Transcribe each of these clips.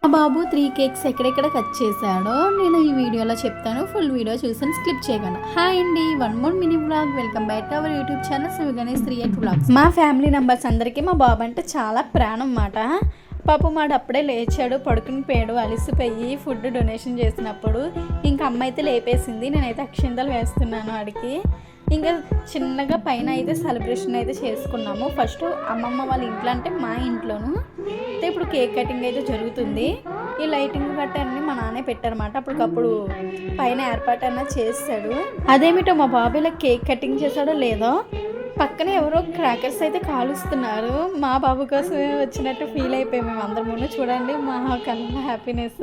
మా బాబు 3 కేక్స్ ఎక్కడెక్కడ కట్ చేశాడో నేను ఈ వీడియోలో చెప్తాను. ఫుల్ వీడియో చూసాను, స్కిప్ చేయగలను. హాయ్ అండి, one more mini vlog. Welcome back to our YouTube channel Sivaganesh 38 vlogs. మా ఫ్యామిలీ మెంబర్స్ అందరికీ మా బాబు అంటే చాలా ప్రాణం అన్నమాట. పాపం వాడు అప్పుడే లేచాడు, పడుకుని పోయాడు, అలిసిపోయి ఫుడ్ డొనేషన్ చేసినప్పుడు ఇంకా అమ్మ అయితే లేపేసింది. నేనైతే అక్షింతలు వేస్తున్నాను వాడికి. ఇంకా చిన్నగా పైన అయితే సెలబ్రేషన్ అయితే చేసుకున్నాము. ఫస్ట్ అమ్మమ్మ వాళ్ళ ఇంట్లో అంటే మా ఇంట్లోను అయితే ఇప్పుడు కేక్ కటింగ్ అయితే జరుగుతుంది. ఈ లైటింగ్ గట్ట అన్ని మా నాన్నే పెట్టారన్నమాట. అప్పటికప్పుడు పైన ఏర్పాటు అన్నా చేస్తాడు. అదేమిటో మా బాబు ఇలా కేక్ కటింగ్ చేశాడో లేదో పక్కన ఎవరో క్రాకర్స్ అయితే కాలుస్తున్నారు. మా బాబు కోసమే వచ్చినట్టు ఫీల్ అయిపోయాం మేము అందరి ముందు. చూడండి మా కళ్ళ హ్యాపీనెస్.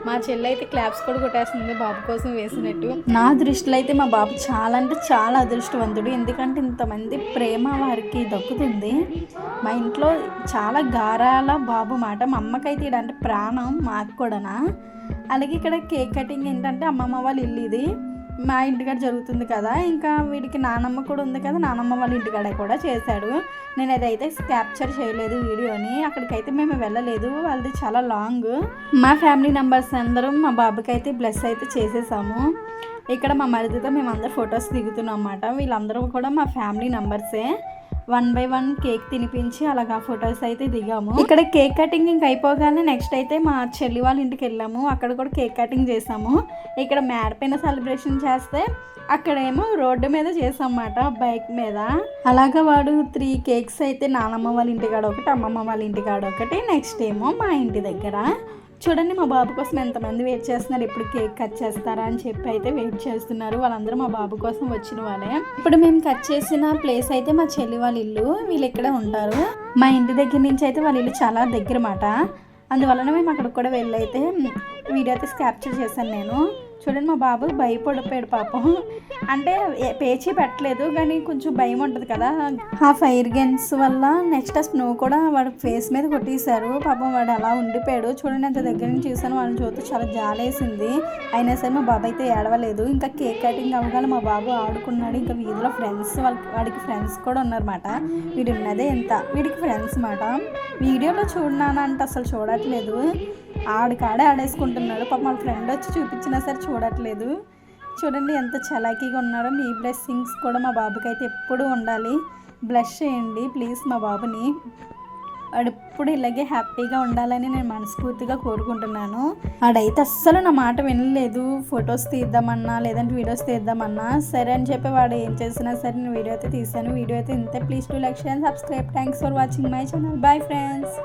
మా చెల్లి అయితే క్లాప్స్ కూడా కొట్టేస్తుంది బాబు కోసం వేసినట్టు. నా దృష్టిలో అయితే మా బాబు చాలా అంటే చాలా అదృష్టవంతుడు. ఎందుకంటే ఇంతమంది ప్రేమ వారికి దక్కుతుంది. మా ఇంట్లో చాలా గారాల బాబు మాట. మా అమ్మకైతే ఇదంటే ప్రాణం, మాకు కూడానా. అలాగే ఇక్కడ కేక్ కటింగ్ ఏంటంటే అమ్మమ్మ వాళ్ళ ఇల్లు ఇది. మా ఇంటికాడ జరుగుతుంది కదా, ఇంకా వీడికి నానమ్మ కూడా ఉంది కదా, నానమ్మ వాళ్ళ ఇంటికాడ కూడా చేశాడు. నేను అదైతే క్యాప్చర్ చేయలేదు వీడియోని. అక్కడికైతే మేము వెళ్ళలేదు, వాళ్ళది చాలా లాంగ్. మా ఫ్యామిలీ మెంబర్స్ అందరం మా బాబుకి అయితే బ్లెస్ అయితే చేసేసాము. ఇక్కడ మా మరిదితో మేము అందరు ఫొటోస్ దిగుతున్నాం అన్నమాట. వీళ్ళందరూ కూడా మా ఫ్యామిలీ మెంబర్సే. 1 by 1 కేక్ తినిపించి అలాగా ఫొటోస్ అయితే దిగాము. ఇక్కడ కేక్ కటింగ్ ఇంక అయిపోగానే నెక్స్ట్ అయితే మా చెల్లి వాళ్ళ ఇంటికి వెళ్ళాము. అక్కడ కూడా కేక్ కటింగ్ చేసాము. ఇక్కడ మేడ పైన సెలబ్రేషన్ చేస్తే అక్కడేమో రోడ్డు మీద చేసామన్నమాట, బైక్ మీద. అలాగా వాడు 3 కేక్స్ అయితే నానమ్మ వాళ్ళ ఇంటికాడ ఒకటి, అమ్మమ్మ వాళ్ళ ఇంటికాడ ఒకటి, నెక్స్ట్ ఏమో మా ఇంటి దగ్గర. చూడండి మా బాబు కోసం ఎంతమంది వెయిట్ చేస్తున్నారు, ఎప్పుడు కేక్ కట్ చేస్తారా అని చెప్పి అయితే వెయిట్ చేస్తున్నారు. వాళ్ళందరూ మా బాబు కోసం వచ్చిన వాళ్ళే. ఇప్పుడు మేము కట్ చేసిన ప్లేస్ అయితే మా చెల్లి వాళ్ళ ఇల్లు. వీళ్ళు ఇక్కడే ఉంటారు. మా ఇంటి దగ్గర నుంచి అయితే వాళ్ళ ఇల్లు చాలా దగ్గర మాట. అందువలన మేము అక్కడికి కూడా వెళ్ళి అయితే వీడియో అయితే క్యాప్చర్ చేశాను నేను. చూడండి మా బాబు భయపడిపోయాడు పాపం. అంటే పేచీ పెట్టలేదు కానీ కొంచెం భయం ఉంటుంది కదా ఆ ఫైర్ గన్స్ వల్ల. నెక్స్ట్ ఆ స్నో కూడా వాడు ఫేస్ మీద కొట్టేశారు. పాపం వాడు అలా ఉండిపోయాడు. చూడండి అంత దగ్గర నుంచి చూసాను, వాళ్ళని చూస్తే చాలా జాలేసింది. అయినా సరే మా బాబు అయితే ఏడవలేదు. ఇంకా కేక్ కటింగ్ అవ్వగానే మా బాబు ఆడుకున్నాడు. ఇంకా వీధిలో ఫ్రెండ్స్ వాడికి ఫ్రెండ్స్ కూడా ఉన్నారన్నమాట. వీడు ఉన్నదే ఎంత, వీడికి ఫ్రెండ్స్ మాట. వీడియోలో చూడనానంటే అసలు చూడట్లేదు, ఆడికాడే ఆడేసుకుంటున్నాడు. పాపం వాళ్ళ ఫ్రెండ్ వచ్చి చూపించినా సరే చూడట్లేదు. చూడండి ఎంత చలాకీగా ఉన్నాడో. మీ బ్లెస్సింగ్స్ కూడా మా బాబుకి అయితే ఎప్పుడూ ఉండాలి. బ్లెస్ చేయండి ప్లీజ్ మా బాబుని. వాడు ఎప్పుడు ఇలాగే హ్యాపీగా ఉండాలని నేను మనస్ఫూర్తిగా కోరుకుంటున్నాను. వాడైతే అస్సలు నా మాట వినలేదు. ఫొటోస్ తీద్దామన్నా లేదంటే వీడియోస్ తీద్దామన్నా సరే అని చెప్పి వాడు ఏం చేసినా సరే నేను వీడియో అయితే తీసాను. వీడియో అయితే ఇంతే. Please to like, share, subscribe. Thanks for watching my channel. Bye friends.